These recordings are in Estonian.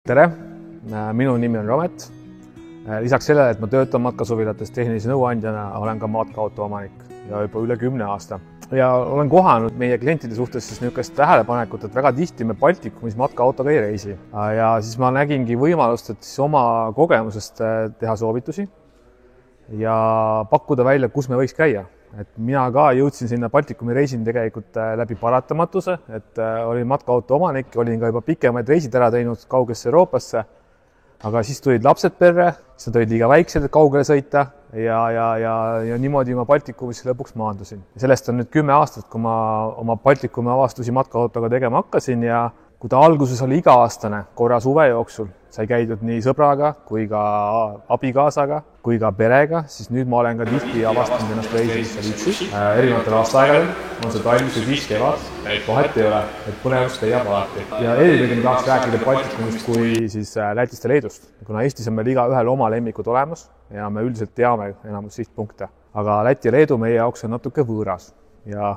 Tere, minu nimi on Ramet. Lisaks sellele, et ma töötan matkasuvilates tehnilise nõuandjana, olen ka matkaauto omanik ja juba üle 10 aasta. Ja olen kohanud meie klientide suhtes niisugust tähelepanekut, et väga tihti me Baltikumis matkaautoga ei reisi. Ja siis ma nägingi võimalust, et oma kogemusest teha soovitusi ja pakkuda välja, kus me võiks käia. Et mina ka jõudsin sinna Baltikumi reisin tegelikult läbi paratamatuse, et olin matkaauto omanik, olin ka juba pikemaid reisid ära teinud kaugesse Euroopasse, aga siis tulid lapsed perre, siis nad olid liiga väiksed, et kaugele sõita ja niimoodi ma Baltikumisse lõpuks maandusin. Sellest on nüüd 10 aastat, kui ma oma Baltikumi avastusi matkaautoga tegema hakkasin ja kui ta alguses oli iga-aastane korra suve jooksul, sai käidud nii sõbraga kui ka abikaasaga kui ka perega, siis nüüd ma olen ka tihti avastanud ennast reisil üksi erinevatel aastaaegadel, on see talv, sügis, kevad, vahet ei ole, et põnevust leiab alati. Ja eelkõige ma tahaks rääkida Baltikumist kui siis Lätist ja Leedust, kuna Eestis on meil igaühel oma lemmikud olemas ja me üldiselt teame enamus sihtpunkte, aga Läti ja Leedu meie jaoks on natuke võõras ja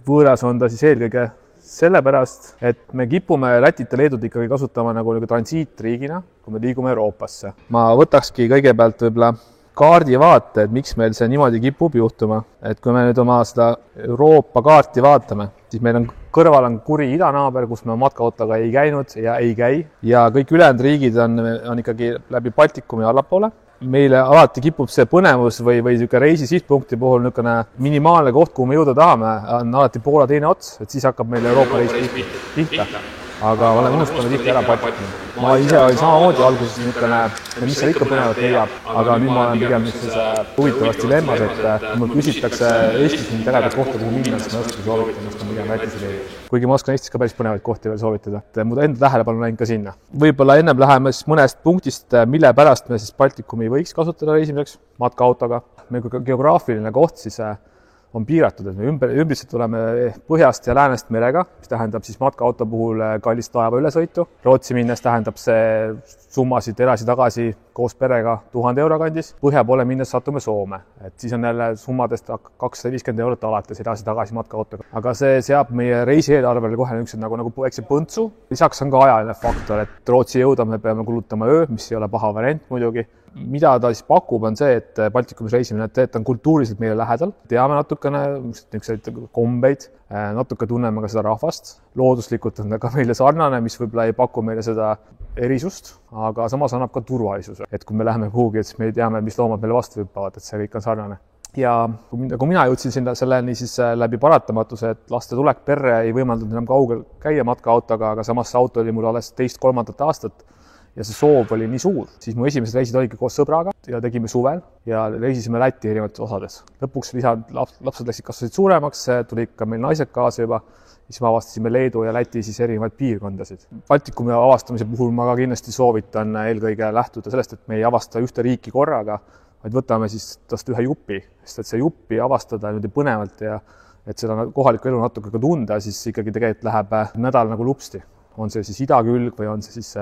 võõras on ta siis eelkõige sellepärast, et me kipume Lätit ja Leedut ikkagi kasutama nagu transiitriigina, kui me liigume Euroopasse. Ma võtakski kõigepealt võib-olla kaardivaate, et miks meil see niimoodi kipub juhtuma. Et kui me nüüd oma seda Euroopa kaarti vaatame, siis meil on kõrval on kuri idanaaber, kus me matkaautoga ei käinud ja ei käi. Ja kõik ülejäänud riigid on ikkagi läbi Baltikumi allapoole. Meile alati kipub see põnevus või reisi sihtpunkti puhul niisugune minimaalne koht, kuhu me jõuda tahame, on alati Poola teine ots, et siis hakkab meil Euroopa reis pihta. Aga olen unustanud tihti ära Baltikumi. Ma ise olin samamoodi alguses niisugune, mis seal ikka põnevat leiab, aga nüüd ma olen pigem huvitavas dilemmas, et mul küsitakse Eestis mind ägedat kohta, kuhu minna, siis ma oskan soovitada, ma oskan pigem Lätis leida. Kuigi ma oskan Eestis ka päris põnevaid kohti veel soovitada, et mu enda tähelepanu läinud ka sinna. Võib-olla ennem läheme siis mõnest punktist, mille pärast me siis Baltikumi võiks kasutada reisimiseks matkaautoga. Meie geograafiline koht siis on piiratud, et me ümbritsed tuleme põhjast ja läänest merega, mis tähendab siis matkaauto puhul kallist laeva ülesõitu. Rootsi minnes tähendab see summasid edasi-tagasi koos perega 1000 euro kandis. Põhja poole minnes satume Soome, et siis on jälle summadest 250 eurot alates edasi-tagasi matkaautoga. Aga see seab meie reisieelarvele kohe nagu väikse põntsu. Lisaks on ka ajaline faktor, et Rootsi jõuda me peame kulutama öö, mis ei ole paha variant muidugi. Mida ta siis pakub, on see, et Baltikumis reisimine, et on kultuuriliselt meile lähedal. Teame natukene kombeid, natuke tunneme ka seda rahvast. Looduslikult on ta ka meile sarnane, mis võib-olla ei paku meile seda erisust, aga samas annab ka turvalisuse. Et kui me läheme kuhugi, et siis me teame, mis loomad meile vastu hüppavad, et see kõik on sarnane. Ja kui mina jõudsin selleni siis läbi paratamatuse, et laste tulek perre ei võimaldanud enam kaugel käia matkaautoga, aga samas see auto oli mul alles 2-3 aastat ja see soov oli nii suur, siis mu esimesed reisid oligi koos sõbraga ja tegime suvel ja reisisime Läti erinevates osades. Lõpuks lapsed läksid kasvasid suuremaks, tuli ka meil naised kaasa juba, siis me avastasime Leedu ja Läti siis erinevaid piirkondasid. Baltikumi avastamise puhul ma ka kindlasti soovitan eelkõige lähtuda sellest, et me ei avasta ühte riiki korraga, vaid võtame siis tast ühe jupi, sest et see jupi avastada niimoodi põnevalt ja et seda kohalikku elu natuke ka tunda, siis ikkagi tegelikult läheb nädal nagu lupsti. On see siis idakülg või on see siis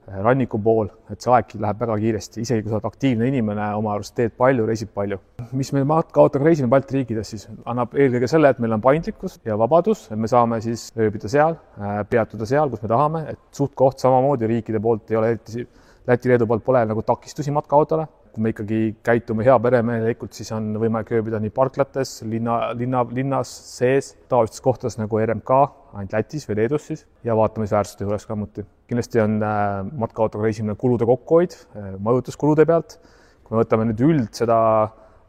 ranniku pool, et see aegki läheb väga kiiresti, isegi kui sa oled aktiivne inimene, oma arust teed palju, reisid palju. Mis meil matkaautoga reisime Balti riikides siis annab eelkõige selle, et meil on paindlikkus ja vabadus, et me saame siis ööbida seal, peatuda seal, kus me tahame, et suht koht samamoodi riikide poolt ei ole eriti Läti-Leedu poolt pole nagu takistusi matkaautole. Kui me ikkagi käitume hea peremehelikult, siis on võimalik ööbida nii parklates, linnas sees, tavalistes kohtades nagu RMK, ainult Lätis või Leedus siis, ja vaatamisväärsuste juures ka muidugi. Kindlasti on matkaautoga reisimine kulude kokkuhoid, majutuskulude pealt. Kui me võtame nüüd seda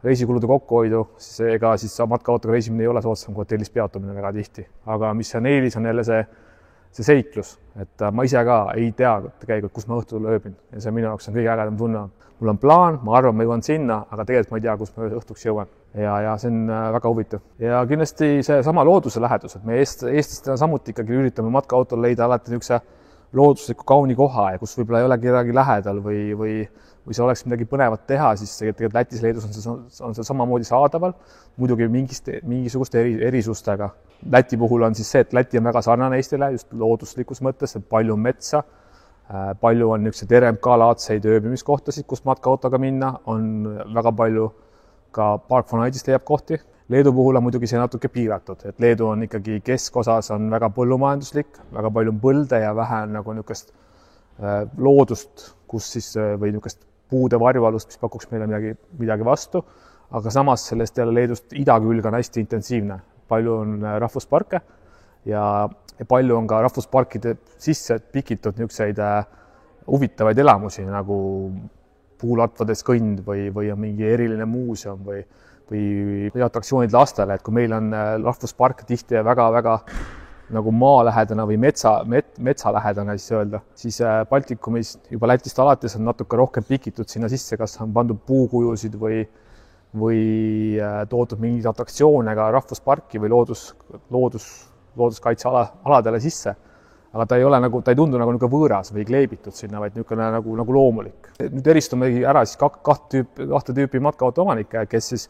reisikulude kokkuhoidu, siis matkaautoga reisimine ei ole soodsam kui hotellis peatumine väga tihti. Aga mis on eelis, on jälle see seiklus, et ma ise ka ei tea tegelikult, kus ma õhtul ööbin ja see minu jaoks on kõige ägedam tunne. Mul on plaan, ma arvan, ma jõuan sinna, aga tegelikult ma ei tea, kus ma õhtuks jõuan. Ja see on väga huvitav. Ja kindlasti see sama looduse lähedus, et me eestlastena samuti ikkagi üritame matkaautol leida alati niisuguse loodusliku kauni koha ja kus võib-olla ei ole kedagi lähedal või see oleks midagi põnevat teha, siis tegelikult Lätis, Leedus on see samamoodi saadaval, muidugi mingisuguste erisustega. Läti puhul on siis see, et Läti on väga sarnane Eestile just looduslikus mõttes, et palju on metsa, palju on niisugused RMK-laadseid ööbimiskohtasid, kus matkaautoga minna, on väga palju ka Park for Night'ist leiab kohti. Leedu puhul on muidugi see natuke piiratud, et Leedu on ikkagi keskosas on väga põllumajanduslik, väga palju on põlde ja vähe on nagu niisugust loodust, kus siis või niisugust puude varjualust, mis pakuks meile midagi vastu, aga samas sellest jälle Leedust idakülg on hästi intensiivne. Palju on rahvusparke ja palju on ka rahvusparkide sisse pikitud niisuguseid huvitavaid elamusi, nagu puulatvades kõnd või on mingi eriline muuseum või atraktsioonid lastele, et kui meil on rahvuspark tihti väga-väga nagu maalähedane või metsalähedane siis öelda, siis Baltikumis juba Lätist alates on natuke rohkem pikitud sinna sisse, kas on pandud puukujusid või toodud mingeid atraktsioone ka rahvusparki või looduskaitsealadele sisse. Aga ta ei tundu nagu võõras või kleebitud sinna, vaid niisugune nagu loomulik. Nüüd eristumegi ära siis kahte tüüpi matkaauto omanikke, kes siis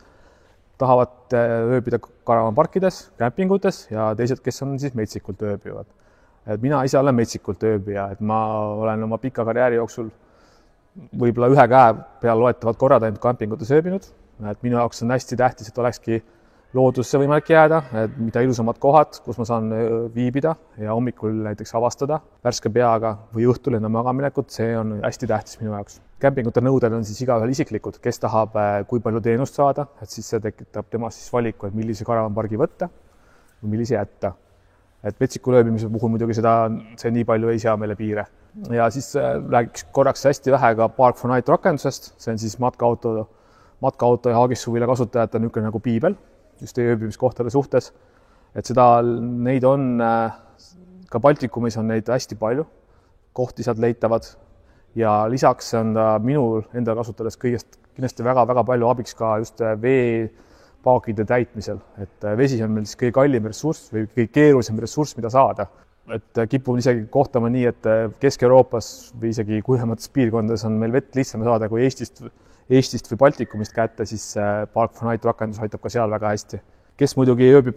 tahavad ööbida karavanparkides, kämpingutes ja teised, kes on siis metsikult ööbivad. Et mina ise olen metsikult ööbija, et ma olen oma pika karjääri jooksul võib-olla ühe käe peal loetavad korrad ainult kämpingutes ööbinud. Et minu jaoks on hästi tähtis, et olekski loodusse võimalik jääda, et mida ilusamad kohad, kus ma saan viibida ja hommikul näiteks avastada värske peaga või õhtul enne magaminekut, see on hästi tähtis minu jaoks. Kämpingute nõuded on siis igaühel isiklikud, kes tahab kui palju teenust saada, et siis see tekitab temast siis valiku, et millise karavanpargi võtta või millise jätta. Et metsikul ööbimise puhul muidugi see nii palju ei sea meile piire. Ja siis räägiks korraks hästi vähe ka Park 4 Night rakendusest, see on siis matkaauto ja haagissuvila kasutajate niisugune nagu piibel, just ööbimiskohtade suhtes. Et neid on, ka Baltikumis on neid hästi palju, kohti sealt leitavad ja lisaks on ta minul enda kasutades kõigest kindlasti väga-väga palju abiks ka just veepaakide täitmisel. Et vesi on meil siis kõige kallim ressurss või kõige keerulisem ressurss, mida saada. Et kipun isegi kohtama nii, et Kesk-Euroopas või isegi kuivemates piirkondades on meil vett lihtsam saada kui Eestist või Baltikumist kätte, siis Park 4 Night rakendus aitab ka seal väga hästi. Kes muidugi ööbib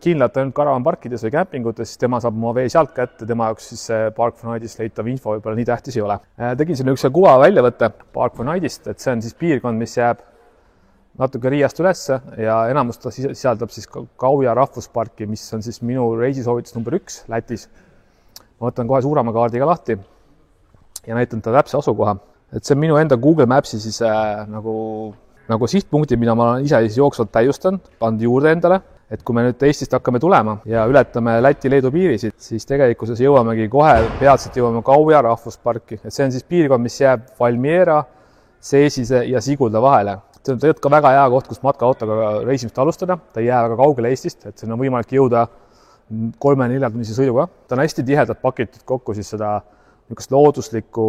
kindlalt ainult karavanparkides või kämpingutes, siis tema saab oma vee sealt kätte, tema jaoks siis Park 4 Nightis leitav info võib-olla nii tähtis ei ole. Tegin selle üks kuva väljavõtte Park 4 Nightist, et see on siis piirkond, mis jääb natuke Riiast ülesse ja enamus ta sisaldab siis Gauja rahvusparki, mis on siis minu reisisoovitus number 1 Lätis. Ma võtan kohe suurema kaardiga lahti ja näitan ta täpse asukoha. Et see on minu enda Google Mapsi siis nagu sihtpunkti, mida ma olen ise siis jooksvalt täiustanud, pannud juurde endale, et kui me nüüd Eestist hakkame tulema ja ületame Läti-Leedu piirisid, siis tegelikkuses jõuamegi kohe peatselt Gauja rahvusparki. Et see on siis piirkond, mis jääb Valmiera, Seesise ja Sigulda vahele. See on tegelikult ka väga hea koht, kus matkaautoga reisimist alustada. Ta ei jää väga kaugele Eestist, et siin on võimalik jõuda 3-4 tunnise sõiduga. Ta on hästi tihedalt pakitud kokku siis seda niisugust looduslikku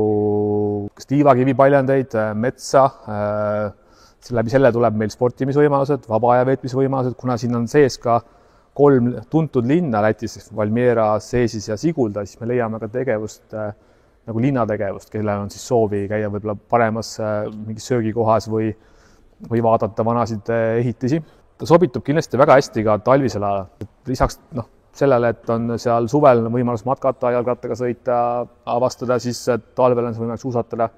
liivakivipaljandeid, metsa, läbi selle tuleb meil sportimisvõimalused, vaba aja veetmisvõimalused, kuna siin on sees ka 3 tuntud linna Lätis, Valmiera, Seesis ja Sigulda, siis me leiame ka tegevust, nagu linnategevust, kellel on siis soovi käia võib-olla paremas mingis söögikohas või vaadata vanasid ehitisi. Ta sobitub kindlasti väga hästi ka talvisel ajal. Lisaks sellele, et on seal suvel võimalus matkata, jalgrattaga sõita, avastada, siis talvel on see võimalik suusatada,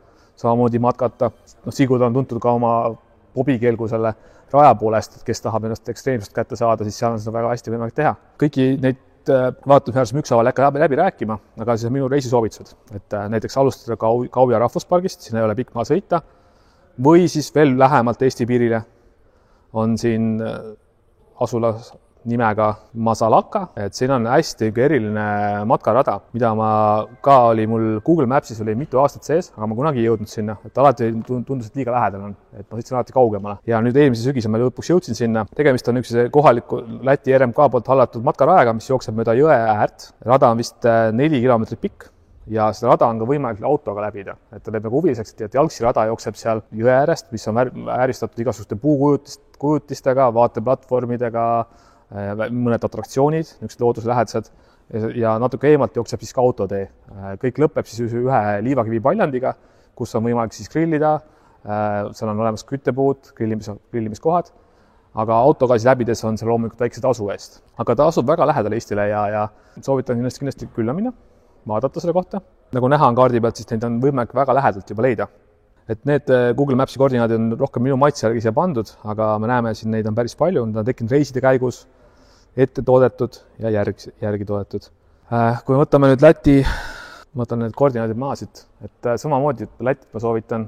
samamoodi matkata. Sigulda on tuntud ka oma bobikelgu selle raja poolest, et kes tahab ennast ekstreemsust kätte saada, siis seal on seda väga hästi võimalik teha. Kõiki neid vaatamisväärselt ükshaaval läbi rääkima, aga siis on minu reisisoovitused. Et näiteks alustada Gauja rahvuspargist, siin ei ole pikk maa sõita, või siis veel lähemalt Eesti piirile on siin asula nimega Masalaka, et siin on hästi eriline matkarada, mida ma ka oli mul Google Mapsis oli mitu aastat sees, aga ma kunagi ei jõudnud sinna, et alati tundus, et liiga lähedal on, et ma sõitsin alati kaugemale. Ja nüüd eelmise sügisel ma lõpuks jõudsin sinna. Tegemist on üks kohaliku Läti RMK poolt hallatud matkarajaga, mis jookseb mööda jõe äärt. Rada on vist 4 kilomeetrit pikk ja seda rada on ka võimalik autoga läbida. Et ta teeb nagu huviliseks, et jalgsi rada jookseb seal jõe äärest, mis on ääristatud igasuguste puukujutistega, vaateplatvormidega, mõned atraktsioonid, niisugused looduslähedased ja natuke eemalt jookseb siis ka autotee. Kõik lõpeb siis ühe liivakivipaljandiga, kus on võimalik siis grillida, seal on olemas küttepuud, grillimiskohad, aga autoga siis läbides on see loomulikult väikse tasu eest. Aga ta asub väga lähedal Eestile ja soovitan kindlasti külla minna, vaadata selle kohta. Nagu näha on kaardi pealt, siis neid on võimalik väga lähedalt juba leida. Et need Google Mapsi koordinaadid on rohkem minu maitse järgi siia pandud, aga me näeme siin neid on päris palju, nad on tekkinud reiside käigus, ette toodetud ja järgi toodetud. Kui me võtame nüüd Läti ma võtan need koordinaadid maha siit, et samamoodi Lätit ma soovitan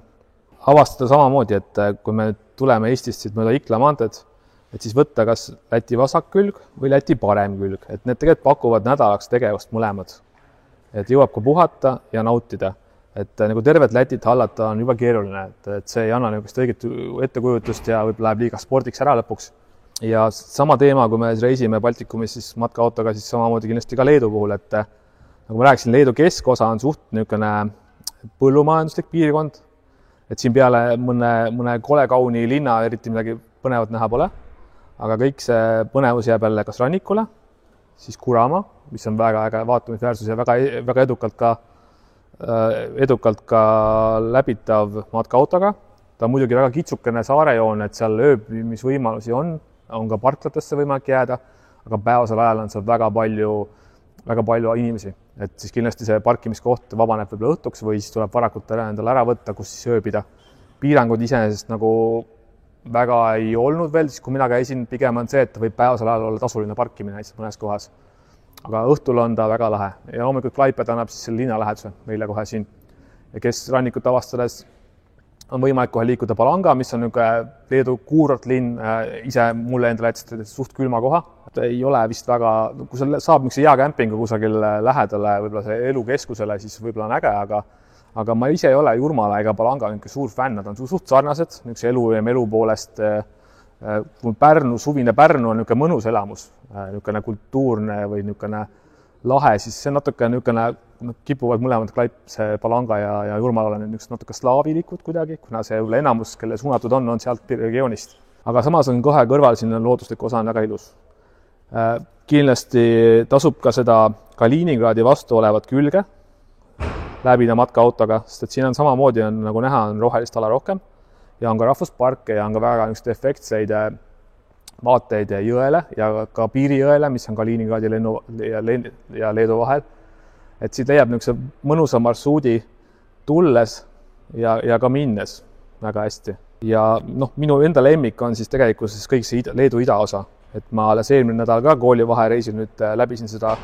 avastada samamoodi, et kui me tuleme Eestist siit mööda Ikla maanteed, et siis võtta kas Läti vasak külg või Läti parem külg, et need tegelikult pakuvad nädalaks tegevust mõlemad. Et jõuab ka puhata ja nautida. Et nagu tervet Lätit hallata on juba keeruline, et see ei anna niisugust õiget ettekujutust ja võib läheb liiga spordiks ära lõpuks. Ja sama teema, kui me reisime Baltikumis siis matkaautoga, siis samamoodi kindlasti ka Leedu puhul, et nagu ma rääkisin, Leedu keskosa on suht niisugune põllumajanduslik piirkond, et siin peale mõne kole kauni linna eriti midagi põnevat näha pole, aga kõik see põnevus jääb jälle kas rannikule, siis Kuramaa, mis on väga äge vaatamisväärsus ja väga edukalt ka läbitav matkaautoga. Ta on muidugi väga kitsukene saarejoon, et seal ööbimisvõimalusi on ka parklatesse võimalik jääda, aga päevasel ajal on seal väga palju inimesi. Et siis kindlasti see parkimiskoht vabaneb võib-olla õhtuks või siis tuleb varakult endale ära võtta, kus siis ööbida. Piirangud iseenesest nagu väga ei olnud veel, siis kui mina käisin, pigem on see, et võib päevasel ajal olla tasuline parkimine näiteks mõnes kohas. Aga õhtul on ta väga lahe ja loomulikult Klaipeda annab siis selle linna läheduse meile kohe siin. Ja kes rannikut avastades on võimalik kohe liikuda Palanga, mis on Leedu kuurortlinn, ise mulle endale jätsid suht külma koha. Ei ole vist väga, kui seal saab mingi hea kämpingu kusagil lähedale võib-olla see elukeskusele, siis võib-olla on äge, aga ma ise ei ole Jurmala ega Palanga suur fänn, nad on suht sarnased, elu ja melu poolest. Suvine Pärnu on niisugune mõnus elamus, niisugune kultuurne või niisugune lahe, siis see natuke niisugune kipuvad mõlemad see Palanga ja Jurmala on natuke slaavilikud kuidagi, kuna see enamus, kelle suunatud on sealt regioonist. Aga samas on kohe kõrval, siin on looduslik osa on väga ilus. Kindlasti tasub ka seda Kaliningradi vastu olevat külge läbida matkaautoga, sest et siin on samamoodi, nagu näha, on rohelist ala rohkem ja on ka rahvusparke ja on ka väga efektseid vaateid jõele ja ka piirijõele, mis on Kaliningradi ja Leedu vahel. Et siit leiab niisuguse mõnusa marsruudi tulles ja ka minnes väga hästi. Ja minu enda lemmik on siis tegelikult kõik see Leedu idaosa. Et ma alles eelmine nädal ka koolivahereisil nüüd läbisin seda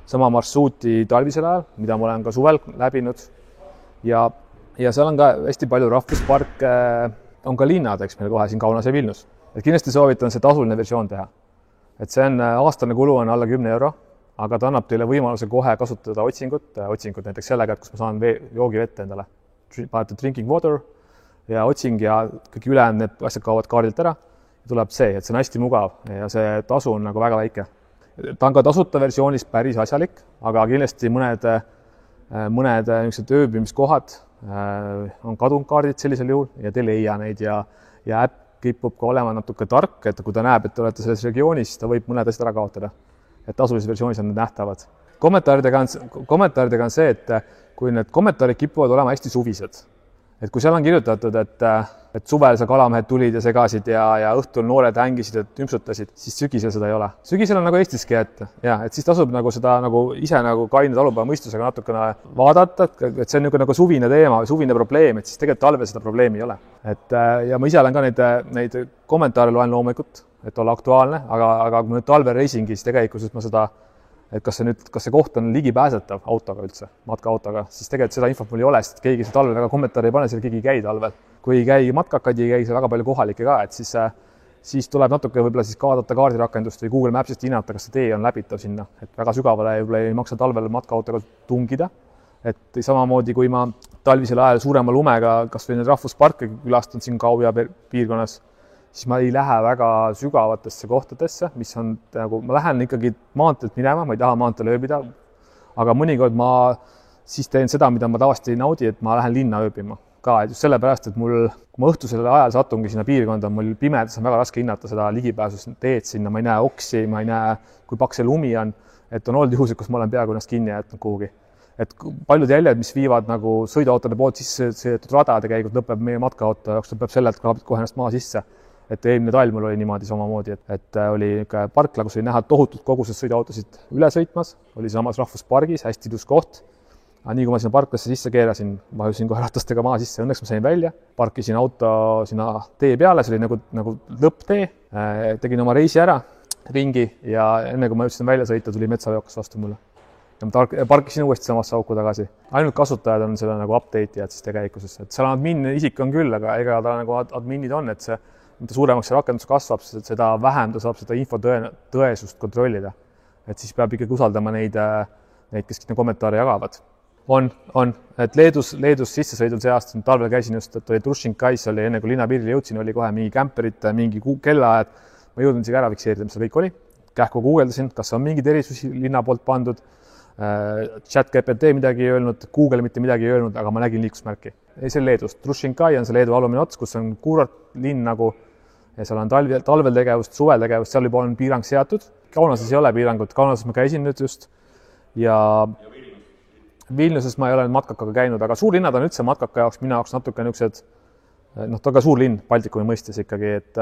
sama marsruuti talvisel ajal, mida ma olen ka suvel läbinud. Ja seal on ka hästi palju rahvusparke, on ka linnad, eks meil kohe siin Kaunas ja Vilnius. Et kindlasti soovitan see tasuline versioon teha. Et see on aastane kulu on alla 10 €, aga ta annab teile võimaluse kohe kasutada otsingut näiteks sellega, et kus ma saan joogivette endale. Panete drinking water ja otsing ja kõik ülejäänud need asjad kaovad kaardilt ära. Tuleb see, et see on hästi mugav ja see tasu on nagu väga väike. Ta on ka tasuta versioonis päris asjalik, aga kindlasti mõned ööbimiskohad on kadunud kaardid sellisel juhul ja te leia neid ja äpp kipub ka olema natuke tark, et kui ta näeb, et te olete selles regioonis, siis ta võib mõned asjad ära kaotada. Et tasulises versioonis on need nähtavad. Kommentaaridega on see, et kui need kommentaarid kipuvad olema hästi suvised, et kui seal on kirjutatud, et suvel sa kalamehed tulid ja segasid ja õhtul noored hängisid ja tümpsutasid, siis sügisel seda ei ole. Sügisel on nagu Eestiski, et siis tasub nagu seda ise kaine talupäeva mõistusega natukene vaadata, et see on nagu suvine teema või suvine probleem, et siis tegelikult talvel seda probleemi ei ole. Ja ma ise olen ka neid kommentaare loen loomulikult, et olla aktuaalne, aga kui ma nüüd talvel reisingi, siis tegelikult ma seda, et kas see koht on ligipääsetav autoga üldse, matkaautoga, siis tegelikult seda infot mul ei ole, sest keegi see talvel väga kommentaari ei pane, seal keegi ei käi talvel. Kui ei käi matkakad, ei käi seal väga palju kohalikke ka, et siis tuleb natuke võib-olla siis kaadata kaardirakendust või Google Mapsist hinnata, kas see tee on läbitav sinna, et väga sügavale ei maksa talvel matkaautoga tungida. Et samamoodi, kui ma talvisel ajal suurema lumega, kas või need rahvusparke külastan siin Kauja piirkonnas, siis ma ei lähe väga sügavatesse kohtadesse, mis on nagu, ma lähen ikkagi maanteelt minema, ma ei taha maanteel ööbida, aga mõnikord ma siis teen seda, mida ma tavaliselt ei naudi, et ma lähen linna ööbima ka, just sellepärast, et kui ma õhtusel ajal satungi sinna piirkonda, mul pimedas on väga raske hinnata seda ligipääsust teed sinna, ma ei näe oksi, ma ei näe, kui paks see lumi on, et on olnud juhusid, kus ma olen peaaegu ennast kinni jätnud kuhugi. Et paljud jäljed, mis viivad nagu sõiduautode poolt sisse sõidetud rada, tegelikult lõpeb meie matkaauto jaoks, lõpeb selle, et kraabid kohe ennast maa sisse. Et eelmine talv mul oli niimoodi samamoodi, et oli parkla, kus oli näha tohutult kogused sõiduautosid üle sõitmas, oli samas rahvuspargis, hästi ilus koht. Aga nii kui ma sinna parklasse sisse keerasin, ma jõudsin kohe ratastega maa sisse, õnneks ma sain välja, parkisin auto sinna tee peale, see oli nagu lõpptee, tegin oma reisi ära ringi ja enne kui ma jõudsin välja sõita, tuli metsaveokas vastu mulle. ja ma parkisin uuesti samasse auku tagasi. Ainult kasutajad on selle nagu update'ijad siis tegelikkuses, et seal admin isik on küll, aga ega ta nagu adminid on, et see, mida suuremaks see rakendus kasvab, seda vähem ta saab seda info tõesust kontrollida. Et siis peab ikkagi usaldama neid, kes kommentaare jagavad. On, et Leedus sissesõidul see aasta, talvel käisin just, et oli Trušinkais, oli enne kui linnapiirile jõudsin, oli kohe mingi kämperite, mingi kellaajad. Ma jõudin isegi ära fikseerida, mis see kõik oli. Kähku guugeldasin, kas on mingid erisusi linna poolt pandud. ChatGPT midagi ei öelnud, Google mitte midagi ei öelnud, aga ma nägin liiklusmärki. Ei, see Leedus. Trušinkai on see Leedu alumine ots, kus on kuuratlinn nagu ja seal on talvel tegevust, suvel tegevust, seal juba on piirang seatud. Kaunases ei ole piirangut, Kaunases ma käisin nüüd just ja Vilniuses ma ei ole matkakaga käinud, aga suurlinnad on üldse matkaka jaoks minu jaoks natuke niisugused, ta ka suur linn Baltikumi mõistes ikkagi, et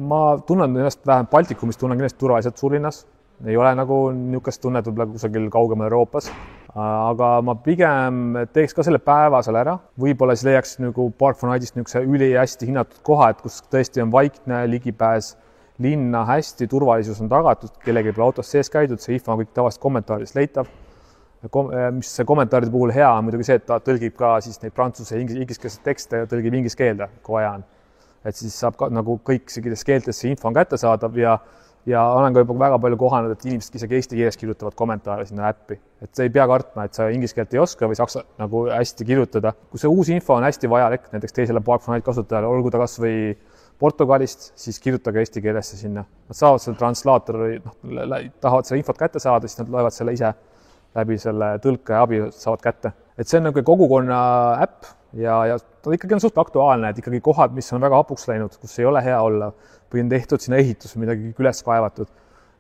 ma tunnen ennast vähem Baltikumis, tunnen kindlasti turvaliselt suurlinnas. Ei ole nagu niisugust tunnet võib-olla kusagil kaugemal Euroopas, aga ma pigem teeks ka selle päeva seal ära. Võib-olla siis leiaks nagu Park 4 Night'ist niisuguse ülihästi hinnatud koha, et kus tõesti on vaikne ligipääs linna hästi, turvalisus on tagatud, kellegi peale autos sees käidud, see info on kõik tavaliselt kommentaarides leitav. Mis see kommentaaride puhul hea on muidugi see, et ta tõlgib ka siis neid prantsuse ja ingliskeelseid tekste ja tõlgib inglise keelde, kui vaja on. Et siis saab ka nagu kõikides keeltes see info on kättesaadav ja olen ka juba väga palju kohanud, et inimesed isegi eesti keeles kirjutavad kommentaare sinna äppi. Et see ei pea kartma, et sa inglise keelt ei oska või saksa nagu hästi kirjutada. Kui see uus info on hästi vajalik, näiteks teisele Park 4 Night kasutajale, olgu ta kas või Portugalist, siis kirjutage eesti keelesse sinna. Nad saavad selle translaatori, tahavad selle infot kätte saada, siis nad loevad selle ise läbi selle tõlke ja abi saavad kätte. Et see on nagu kogukonna äpp ja ta ikkagi on suht aktuaalne, et ikkagi kohad, mis on väga hapuks läinud, kus ei ole hea olla või on tehtud sinna ehitus või midagi üles kaevatud.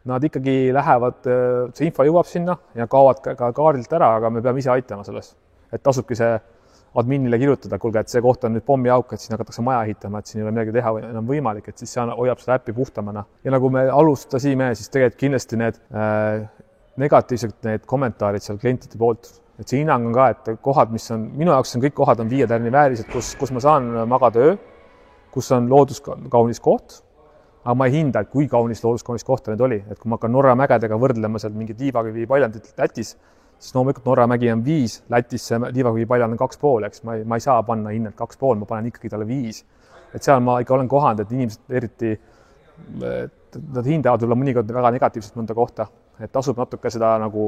Nad ikkagi lähevad, see info jõuab sinna ja kaovad ka kaardilt ära, aga me peame ise aitama selles. Et tasubki see adminile kirjutada, kuulge, et see koht on nüüd pommiauk, et siin hakatakse maja ehitama, et siin ei ole midagi teha või enam võimalik, et siis see hoiab seda äppi puhtamana. Ja nagu me alustasime, siis tegelikult kindlasti need negatiivselt need kommentaarid seal klientide poolt. Et see hinnang on ka, et kohad, mis on, minu jaoks on kõik kohad on 5 tärni väärised, kus ma saan magada öö, kus on looduskaunis koht, aga ma ei hinda, et kui kaunis looduskaunis kohta need oli. Et kui ma hakkan Norra mägedega võrdlema seal mingi Liivakivi paljandit Lätis, siis loomulikult Norra mägi on 5, Lätis see Liivakivi paljand on 2,5, eks ma ei saa panna hinnet 2,5, ma panen ikkagi talle 5. Et seal ma ikka olen kohanud, et inimesed eriti, nad hindavad võib-olla mõnikord väga negatiivselt mõnda kohta, et tasub natuke seda nagu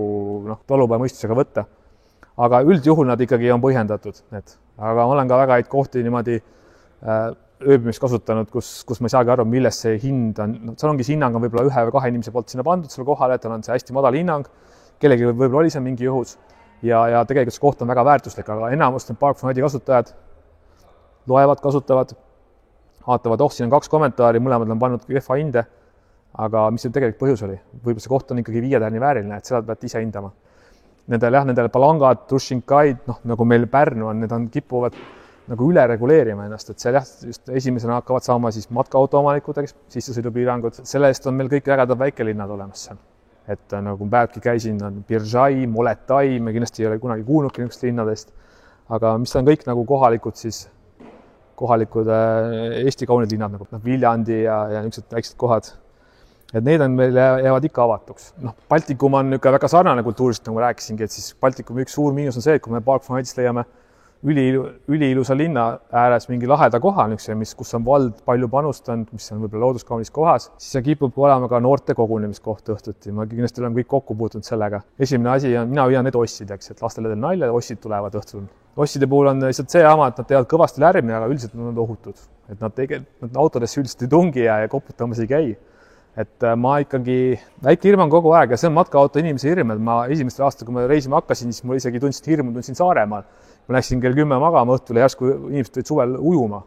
talupoja mõistusega võtta. Aga üldjuhul nad ikkagi on põhjendatud. Aga ma olen ka väga häid kohti niimoodi ööbimist kasutanud, kus ma ei saagi aru, millest see hind on. Seal ongi see hinnang on võib-olla 1 või 2 inimese poolt sinna pandud selle kohale, et on see hästi madal hinnang. Kellegi võib-olla oli see mingi juhus ja tegelikult see koht on väga väärtuslik, aga enamust on Park 4 Nighti kasutajad loevad, kasutavad, vaatavad, siin on 2 kommentaari, mõlemad on pannud kehva hinde, aga mis see tegelikult põhjus oli? Võib-olla see koht on ikkagi 5 tärni vääriline, et seda peate ise hindama. Nendele palangad, Trušinkaid, nagu meil Pärnu on, need on kipuvad nagu üle reguleerima ennast, et seal just esimesena hakkavad saama siis matkaautoomanikud, sissesõidupiirangud. Selle eest on meil kõik ägedad väikelinnad olemas seal. Et nagu päevki käisin, on Biržai, Moletai, me kindlasti ei ole kunagi kuulnudki niisugust linnadest, aga mis on kõik nagu kohalikud Eesti kaunid linnad, nagu Viljandi ja niisugused väiksed kohad. Et need on meil jäävad ikka avatuks. Baltikum on väga sarnane kultuurist, nagu ma rääkisingi, et siis Baltikumi üks suur miinus on see, et kui me Park 4 Night'ist leiame üliilusa linna ääres mingi laheda koha, kus on vald palju panustanud, mis on võib-olla looduskaunis kohas, siis see kipub olema ka noorte kogunemiskoht õhtuti. Ma kindlasti olen kõik kokku puutunud sellega. Esimene asi on, mina hoian need ossid, et lastele teil nalja, ossid tulevad õhtul. Osside puhul on lihtsalt see jama, et nad teevad kõvasti lärmi, aga üldiselt nad on ohutud. Et nad autodesse üldiselt ei tungi ja koputamas ei käi. Et ma ikkagi, väike hirm on kogu aeg ja see on matkaauto inimese hirm, et ma esimestel aastal, kui ma reisima hakkasin, siis mul isegi tundsin Saaremaal. Ma läksin kell 10 magama õhtul ja järsku inimesed tulid suvel ujuma.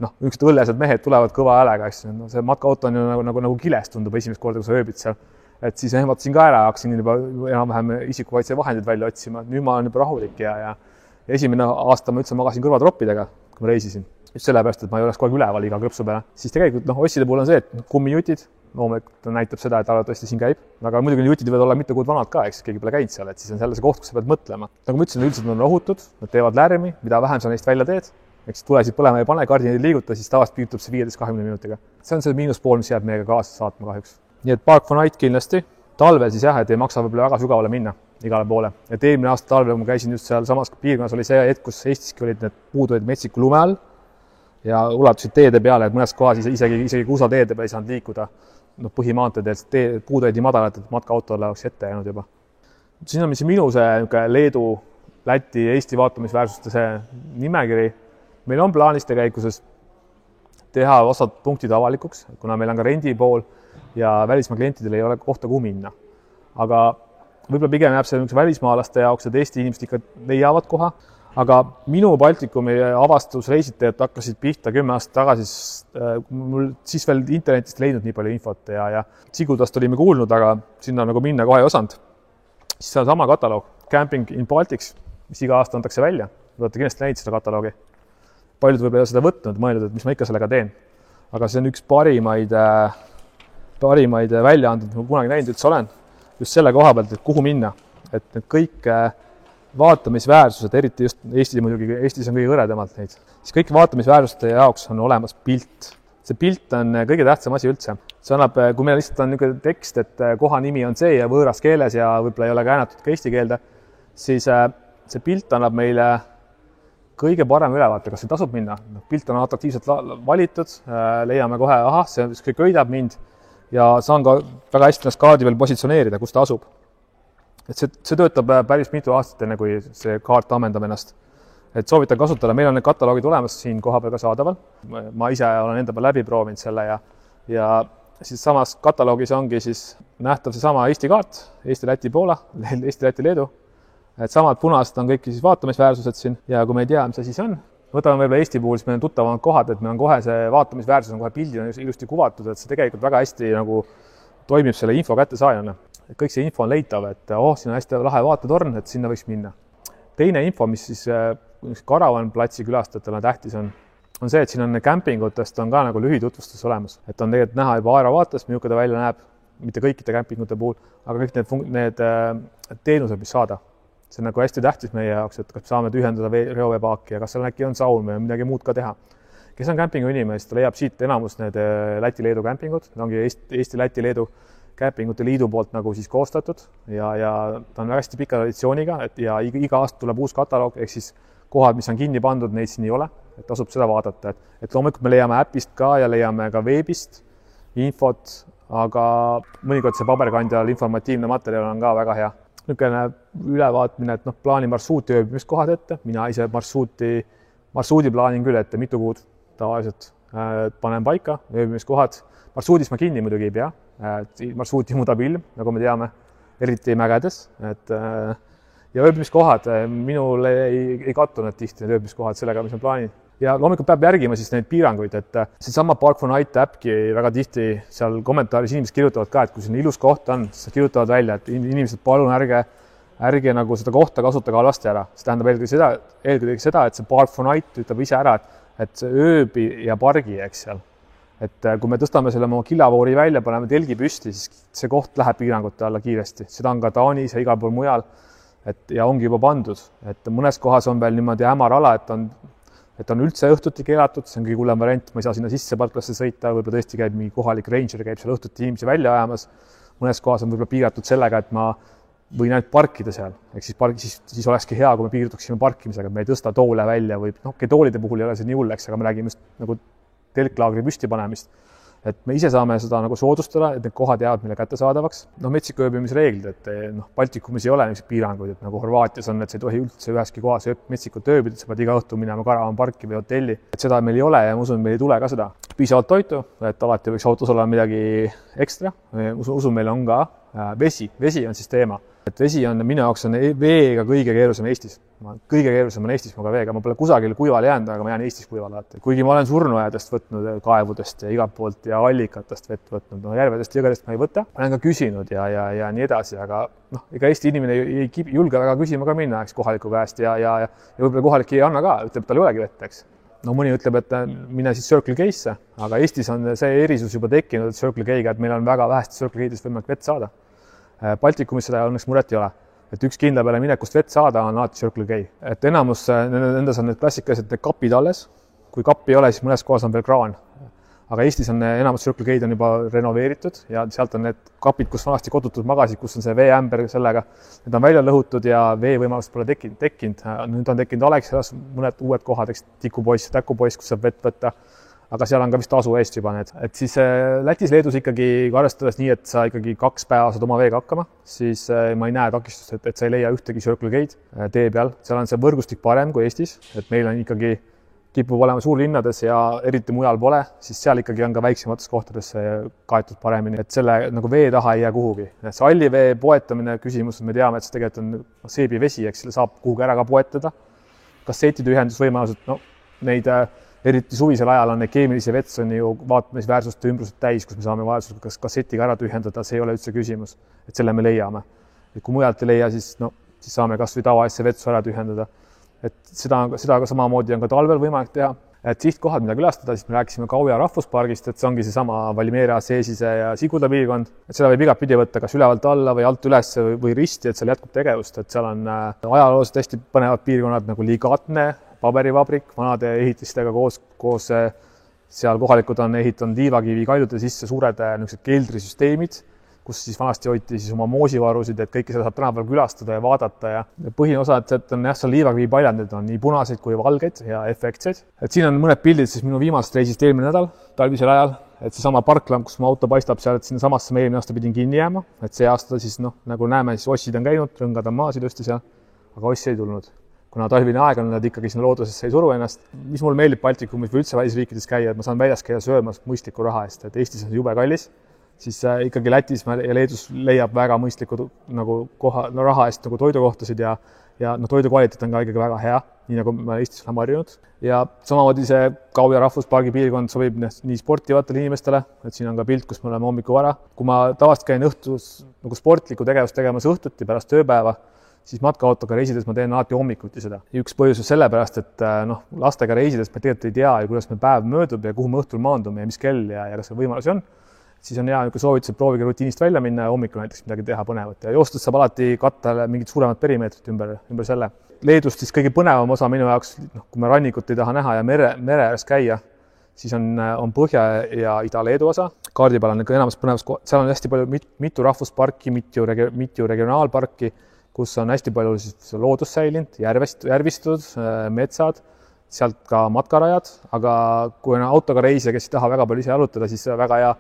Niisugused õllesed mehed tulevad kõva häälega, see matkaauto on ju nagu kiles tundub esimest korda, kui sa ööbid seal. Et siis ehmatasin ka ära ja hakkasin juba enam-vähem isikukaitsevahendid välja otsima. Nüüd ma olen juba rahulik ja esimene aasta ma üldse magasin kõrvatroppidega, kui ma reisisin. Just sellepärast, et ma ei oleks kogu aeg üleval iga krõpsu peale. Siis tegelikult osside puhul on see, et kummijutid, loomulikult näitab seda, et tõesti siin käib. Aga muidugi jutid võivad olla mitu kuud vanad ka, eks keegi pole käinud seal, et siis on selle see koht, kus sa pead mõtlema. Nagu ma ütlesin, üldiselt on ohutud, nad teevad lärmi, mida vähem sa neist välja teed. Eks tulesid põlema ei pane, kardinid liiguta, siis tavast piirtub see 15-20 minutiga. See on see miinuspool, mis jääb meiega kaasa saatma kahjuks. Nii et Park 4 Night kindlasti. Talvel siis jah, et ei maksa võib-olla väga sügavale minna. igale poole. Et eelmine aasta talvel, kui ma käisin just seal samas piirkonnas, oli see hetk, kus Eestiski olid need puud olid metsiku lume all ja ulatusid teede peale, et mõnes kohas isegi kuusateede peal ei saanud liikuda. Põhimaanteed, puud olid nii madalad, et matkaautole oleks ette jäänud juba. Siin on minu see Leedu, Läti, Eesti vaatamisväärsuste see nimekiri. Meil on plaaniste käikuses teha osad punktid avalikuks, kuna meil on ka rendi pool ja välismaa klientidel ei ole kohta kuhu minna. Aga võib-olla pigem jääb see välismaalaste jaoks, et Eesti inimesed ikka leiavad koha. Aga minu Baltikumi avastusreisitajad hakkasid pihta 10 aastat tagasi, mul siis veel internetist leidnud nii palju infot ja Sigudast olime kuulnud, aga sinna nagu minna kohe ei osanud. Siis on sama kataloog, Camping in Baltics, mis iga aasta antakse välja. Olete kindlasti näinud seda kataloogi. Paljud võib-olla seda võtnud, mõeldud, et mis ma ikka sellega teen. Aga see on üks parimaid väljaanded, mis ma kunagi näinud üldse olen. Just selle koha pealt, et kuhu minna. Et need kõik vaatamisväärsused, eriti just Eestis on kõige hõredamalt neid. Siis kõik vaatamisväärsuste jaoks on olemas pilt. See pilt on kõige tähtsam asi üldse. See annab, kui meil lihtsalt on niisugune tekst, et koha nimi on see ja võõras keeles ja võib-olla ei ole käänatud ka eesti keelde, siis see pilt annab meile kõige parem ülevaate, kas see tasub minna. Pilt on atraktiivselt valitud, leiame kohe, see kõik köidab mind ja saan ka väga hästi ennast kaardi veel positsioneerida, kus ta asub. Et see töötab päris mitu aastat enne, kui see kaart ammendab ennast. Et soovitan kasutada, meil on need kataloogid olemas siin koha peal ka saadaval. Ma ise olen enda peal läbi proovinud selle ja siis samas kataloogis ongi siis nähtav see sama Eesti kaart, Eesti, Läti, Poola, Eesti, Läti, Leedu. Et samad punased on kõik siis vaatamisväärsused siin ja kui me ei tea, mis see siis on, võtame võib-olla Eesti puhul, siis meil on tuttavamad kohad, et meil on kohe see vaatamisväärsus on kohe pildina ilusti kuvatud, et see tegelikult väga hästi nagu toimib selle info kättesaajana. Kõik see info on leitav, et siin on hästi lahe vaatetorn, et sinna võiks minna. Teine info, mis siis Karavanplatsi külastajatele tähtis on see, et siin on kämpingutest on ka nagu lühitutvustus olemas. Et on tegelikult näha juba aerovaatest, milline ta välja näeb, mitte kõikide kämpingute puhul, aga kõik need teenused, mis saada. See on nagu hästi tähtis meie jaoks, et kas saame tühjendada reoveepaaki ja kas seal äkki on saun või midagi muud ka teha. Kes on kämpingu inimene, siis ta leiab siit enamus need Läti-Leedu kämpingud. Need ongi Eesti, Läti-Leedu kämpingute liidu poolt nagu siis koostatud ja ta on väga hästi pika traditsiooniga ja iga aasta tuleb uus kataloog, ehk siis kohad, mis on kinni pandud, neid siin ei ole, et tasub seda vaadata. Et loomulikult me leiame äpist ka ja leiame ka veebist infot, aga mõnikord see paberkandjal informatiivne materjal on ka väga hea. Niisugune ülevaatmine, et plaani marsruuti ööbimiskohad ette. Mina ise marsruudi plaanin küll ette mitu kuud tavaliselt. Panen paika ööbimiskohad. Marsruudis ma kinni muidugi ei pea. Marsruuti muudab ilm, nagu me teame, eriti mägedes. Ja ööbimiskohad, minul ei kattu need tihti need ööbimiskohad sellega, mis ma plaanin. Ja loomulikult peab järgima siis neid piiranguid, et seesama Park for Night äppki väga tihti seal kommentaaris inimesed kirjutavad ka, et kui siin ilus koht on, siis kirjutavad välja, et inimesed palun ärge nagu seda kohta kasutage halvasti ära. See tähendab eelkõige seda, et see Park for Night ütleb ise ära, et see ööbi ja pargi, eks seal. Et kui me tõstame selle oma killavoori välja, paneme telgi püsti, siis see koht läheb piirangute alla kiiresti. Seda on ka Taanis ja igal pool mujal ja ongi juba pandud. Et mõnes kohas on veel niimoodi hämar ala, et on üldse õhtuti keelatud, see on kõige hullem variant, ma ei saa sinna sisse parklasse sõita, võib-olla tõesti käib mingi kohalik ranger, käib seal õhtuti inimesi välja ajamas. Mõnes kohas on võib-olla piiratud sellega, et ma võin ainult parkida seal. Ehk siis olekski hea, kui me piirduksime parkimisega, et me ei tõsta toole välja või toolide puhul ei ole see nii hulleks, aga me räägime just nagu telklaagri püsti panemist. Et me ise saame seda nagu soodustada, et need kohad jäävad meile kättesaadavaks. Metsiku ööbimisreeglid, et Baltikumis ei ole piiranguid, et nagu Horvaatias on, et see ei tohi üldse üheski kohas metsikut ööbida, sa pead iga õhtu minema Karavanparki või hotelli. Et seda meil ei ole ja ma usun, meil ei tule ka seda. Piisavalt toitu, et alati võiks autos olla midagi ekstra. Usun, meil on ka vesi. Vesi on siis teema. Et vesi on minu jaoks on veega kõige keerusam Eestis. Kõige keerusam on Eestis muga veega. Ma pole kusagil kuivale jäänud, aga ma jään Eestis kuivale. Kuigi ma olen surnuajadest võtnud kaevudest ja igalt poolt ja allikatest vett võtnud. Järvedest ja jõgedest ma ei võta. Olen ka küsinud ja nii edasi, aga ega Eesti inimene ei julge väga küsima ka minna kohaliku käest ja võib-olla kohalik ei anna ka, ütleb, tal ei olegi vett, eks. Mõni ütleb, et mine siis Circle K-sse, aga Eestis on see erisus juba tekkinud Circle K-ga, et meil on väga vähesti Circle K-dest võimalik vett saada. Baltikumis seda õnneks muret ei ole. Et üks kindla peale minekust vett saada on alati Circle K. Et enamus nendes on need klassikalised kapid alles. Kui kappi ei ole, siis mõnes kohas on veel kraan. aga Eestis on enamus Circle K-d on juba renoveeritud ja sealt on need kapid, kus vanasti kodutud magasid, kus on see veeämber sellega, need on välja lõhutud ja veevõimalust pole tekkinud. Nüüd on tekkinud Alexias mõned uued kohad, Tikupoiss, Täkupoiss, kus saab vett võtta, aga seal on ka vist tasu eest juba need. Et siis Lätis, Leedus ikkagi arvestades nii, et sa ikkagi 2 päeva saad oma veega hakkama, siis ma ei näe takistust, et sa ei leia ühtegi Circle K-d tee peal. Seal on see võrgustik parem kui Eestis, et meil on ikkagi kipub olema suurlinnades ja eriti mujal pole, siis seal ikkagi on ka väiksemates kohtades kaetud paremini, et selle nagu vee taha ei jää kuhugi. See allivee poetamine küsimus, me teame, et see tegelikult on seebivesi, eks selle saab kuhugi ära ka poetada. Kassettide ühendusvõimalused, no neid eriti suvisel ajal on keemilisi vetsoni ju vaatamisväärsuste ümbrused täis, kus me saame vajadusel kas kassetiga ära tühjendada, see ei ole üldse küsimus, et selle me leiame. Et kui mujalt ei leia, siis saame kas või tavaasja vetsu ära tühjendada. Et seda ka samamoodi on ka talvel võimalik teha. Et sihtkohad, mida külastada, siis me rääkisime Kauja rahvuspargist, et see ongi seesama Valmiera, Seesise ja Sigulda piirkond. Et seda võib igat pidi võtta, kas ülevalt alla või alt üles või risti, et seal jätkub tegevust. Et seal on ajalooliselt hästi põnevad piirkonnad nagu Ligatne, paberivabrik, vanade ehitistega koos seal kohalikud on ehitanud liivakivi kaljude sisse suured keldrisüsteemid, kus siis vanasti hoiti siis oma moosivarusid, et kõike seda saab tänapäeval külastada ja vaadata ja põhine osa, et on seal liivakivi paljandid on nii punaseid kui valgeid ja efektseid. Et siin on mõned pildid siis minu viimasest reisist eelmine nädal, talvisel ajal, et seesama parklamp, kus mu auto paistab seal, et sinna samasse me eelmine aasta pidin kinni jääma, et see aasta siis nagu näeme, siis ossid on käinud, rõngad on maas ilusti seal, aga ossi ei tulnud. Kuna talvine aeg on, nad ikkagi sinna loodusesse ei suru ennast. Mis mul meeldib Baltikumis või üldse välisriikides käia, et ma saan väljas käia söömas mõistliku raha eest, et Eestis on jube kallis, siis ikkagi Lätis ja Leedus leiab väga mõistlikud nagu raha eest nagu toidukohtasid ja toidu kvaliteet on ka ikkagi väga hea, nii nagu me Eestis oleme harjunud. Ja samamoodi see Kauja rahvuspargi piirkond sobib nii sportivatele inimestele, et siin on ka pilt, kus me oleme hommiku vara. Kui ma tavaliselt käin õhtus nagu sportlikku tegevust tegemas õhtuti pärast tööpäeva, siis matkaautoga reisides ma teen alati hommikuti seda. Ja üks põhjus on sellepärast, et lastega reisides me tegelikult ei tea, kuidas me päev möödub ja kuhu me õhtul maandume ja mis kell ja kas see võimalusi on. Siis on hea soovitus, et proovige rutiinist välja minna ja hommikul näiteks midagi teha põnevat. Ja joostes saab alati katta mingit suuremat perimeetrit ümber selle. Leedust siis kõige põnevam osa minu jaoks, kui me rannikut ei taha näha ja mere ääres käia, siis on Põhja- ja Ida-Leedu osa. Kaardi peal on enamus põnevus, seal on hästi palju mitu rahvusparki, mitu regionaalparki, kus on hästi palju siis loodus säilinud, järvistud, metsad, sealt ka matkarajad, aga kui on autoga reisija, kes ei taha väga palju ise jalutada, siis väga hea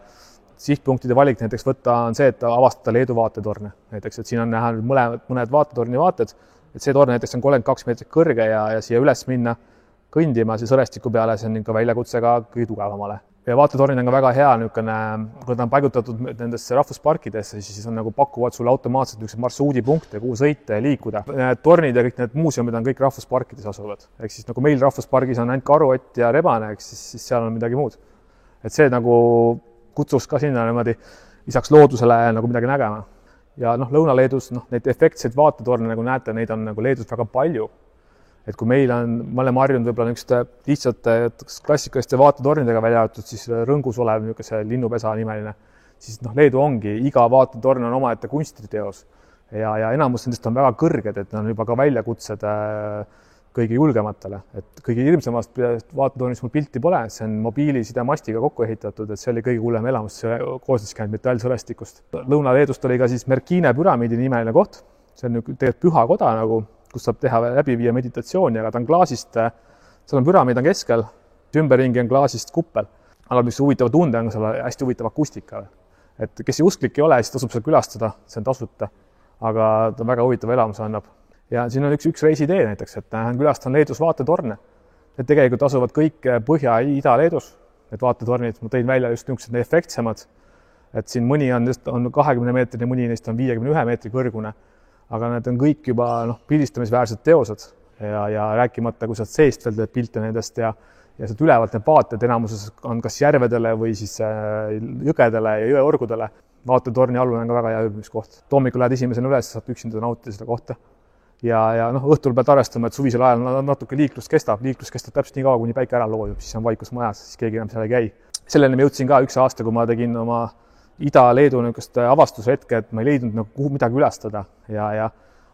sihtpunktide valik näiteks võtta on see, et avastada Leedu vaatetorne. Näiteks, et siin on näha mõned vaatetorni vaated, et see torn näiteks on 32 meetrit kõrge ja siia üles minna kõndima see sõrestiku peale, see on ikka väljakutse ka kõige tugevamale. Ja vaatetornid on ka väga hea, kui ta on paigutatud nendesse rahvusparkidesse, siis on nagu pakuvad sulle automaatselt niisugused marsruudipunkte, kuhu sõita ja liikuda. Need tornid ja kõik need muuseumid on kõik rahvusparkides asuvad. Ehk siis nagu meil rahvuspargis on ainult karuott ja rebane, siis seal on midagi muud. Et see nagu kutsuks ka sinna niimoodi lisaks loodusele nagu midagi nägema. Ja Lõuna-Leedus neid efektseid vaatetorne, nagu näete, neid on nagu Leedus väga palju. Et kui meil me oleme harjunud võib-olla niisuguste lihtsate klassikaliste vaatetornidega välja arvatud, siis Rõngus olev niisuguse linnupesa nimeline, siis Leedu ongi, iga vaatetorn on omaette kunstiteos ja enamus nendest on väga kõrged, et on juba ka väljakutsed kõige julgematele. Et kõige hirmsamast vaatetornist mul pilti pole, see on mobiilisidemastiga kokku ehitatud, et see oli kõige hullem elamus, see koosnes käinud metallsõrestikust. Lõuna-Leedust oli ka siis Merkine püramiidi nimeline koht, see on tegelikult püha koda nagu, kus saab läbi viia meditatsiooni, aga ta on klaasist, seal on püramiid keskel, ümberringi on klaasist kuppel. Aga mis huvitava tunde on seal hästi huvitav akustika. Et kes usklik ei ole, siis tasub seal külastada, see on tasuta, aga ta väga huvitav elamus annab. Ja siin on üks reisidee näiteks, et külastan Leedus vaatetorne. Need tegelikult asuvad kõik Põhja- ja Ida-Leedus, need vaatetornid, ma tõin välja just niisugused efektsemad, et siin mõni on 20 meetri ja mõni neist on 51 meetri kõrgune. Aga need on kõik juba pildistamisväärsed teosed ja rääkimata, kui sealt seest veel teed pilte nendest ja sealt ülevalt need vaated enamuses on kas järvedele või siis jõgedele ja jõeorgudele. Vaatetorni alune on ka väga hea ööbimiskoht. Hommikul lähed esimesena üles, saad üksinda nautida seda kohta. Ja õhtul pead arvestama, et suvisel ajal natuke liiklus kestab täpselt nii kaua, kuni päike ära loojub, siis on vaikus majas, siis keegi enam seal ei käi. Selleni me jõudsin ka üks aasta, kui ma tegin oma Ida-Leedu avastuse hetke, et ma ei leidnud kuhu midagi ülastada ja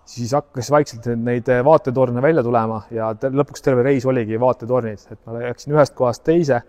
siis hakkas vaikselt neid vaatetorne välja tulema ja lõpuks terve reis oligi vaatetornid, et ma läksin ühest kohast teise.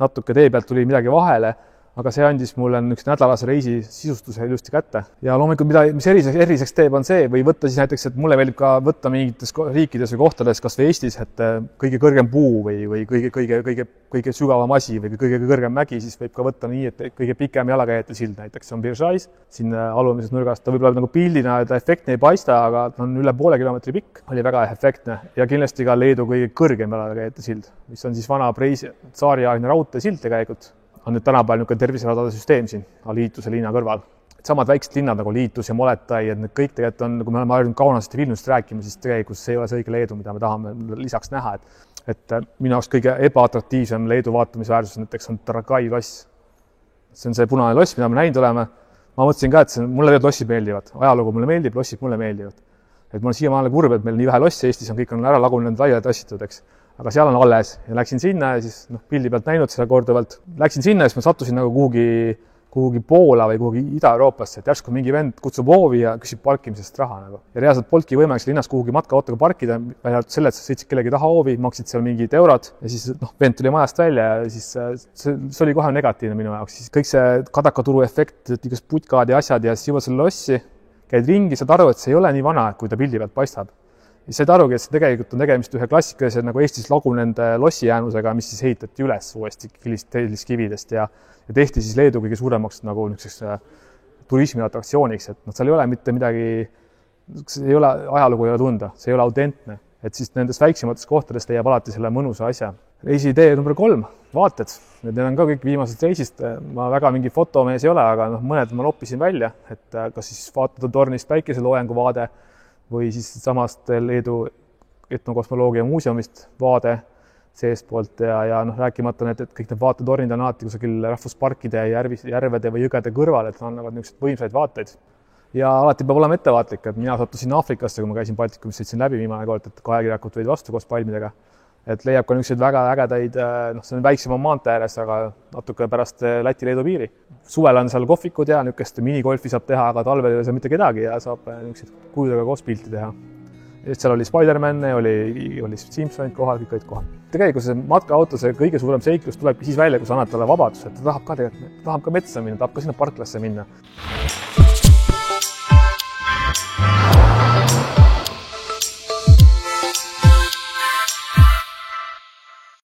natuke tee pealt tuli midagi vahele, aga see andis mulle üks nädalase reisi sisustuse ilusti kätte. Ja loomulikult, mis eriseks teeb, on see, või võtta siis näiteks, et mulle meeldib ka võtta mingites riikides või kohtades, kas või Eestis, et kõige kõrgem puu või kõige sügavam asi või kõige kõrgem mägi, siis võib ka võtta nii, et kõige pikem jalakäijate sild näiteks on Biržais, siin alumises nurgas. Ta võib-olla nagu pildina ta efektne ei paista, aga ta on üle poole kilomeetri pikk, oli väga efektne ja kindlasti ka Leedu kõige kõrgem jalakäijate sild, mis on siis vana tsaariaegne raudteesild tegelikult. On nüüd tänapäeval niisugune terviseradade süsteem siin Liituse linna kõrval. Samad väiksed linnad nagu Liitus ja Moletai, et need kõik tegelikult on, kui me oleme harjunud Kaunasest ja Vilniusest rääkima, siis tegelikult see ei ole see õige Leedu, mida me tahame lisaks näha. Et minu jaoks kõige ebaatraktiivsem Leedu vaatamisväärsus näiteks on Tarakai loss. See on see punane loss, mida me näinud oleme. Ma mõtlesin ka, et mulle need lossid meeldivad. Ajalugu mulle meeldib, lossid mulle meeldivad. Et mul on siiamaale kurb, et meil nii vähe lossi Eestis on, kõik on ära lagunenud laiali tassitud, eks. Aga seal on alles ja läksin sinna ja siis pildi pealt näinud seda korduvalt. Läksin sinna ja siis ma sattusin nagu kuhugi Poola või kuhugi Ida-Euroopasse, et järsku mingi vend kutsub hoovi ja küsib parkimisest raha. Nagu. Ja reaalselt polnudki võimalik linnas kuhugi matkaautoga parkida, välja arvatud selle, et sa sõitsid kellegi taha hoovi, maksid seal mingid eurod ja siis vend tuli majast välja ja siis see oli kohe negatiivne minu jaoks. Siis kõik see kadakaturu efekt, igas putkad ja asjad ja siis jõuad selle lossi, käid ringi, saad aru, et see ei ole nii vana, kui ta pildi pealt paistab. Ja said arugi, et see tegelikult on tegemist ühe klassikalise nagu Eestis lagunenud lossijäänusega, mis siis ehitati üles uuesti kividest ja tehti siis Leedu kõige suuremaks nagu turismi atraktsiooniks, et seal ei ole mitte midagi, ei ole ajalugu ei ole tunda, see ei ole autentne, et siis nendes väiksemates kohtades leiab alati selle mõnusa asja. Reisiidee number 3, vaated. Need on ka kõik viimasest reisist. Ma väga mingi fotomees ei ole, aga mõned ma noppisin välja, et kas siis vaatada tornist päikeseloojangu vaade või siis samast Leedu etnokosmoloogia muuseumist vaade seestpoolt ja rääkimata need, et kõik need vaatetornid on alati kusagil rahvusparkide, järvede või jõgede kõrval, et annavad niisugused võimsaid vaateid. Ja alati peab olema ettevaatlik, et mina sattusin Aafrikasse, kui ma käisin Baltikumis, sõitsin läbi viimane kord, et kajakirjakud võid vastu koos palmidega. Et leiab ka niisuguseid väga ägedaid, see on väiksema maantee ääres, aga natuke pärast Läti-Leedu piiri. Suvel on seal kohvikud ja niisugust minigolfi saab teha, aga talvel ei ole seal mitte kedagi ja saab niisuguseid kujudega koos pilti teha. Ja seal oli Spider-Man, oli Simpsonid kohal, kõik olid kohal. Tegelikult see matkaauto, see kõige suurem seiklus tulebki siis välja, kui sa annad talle vabadus, et ta tahab ka metsa minna, tahab ka sinna parklasse minna.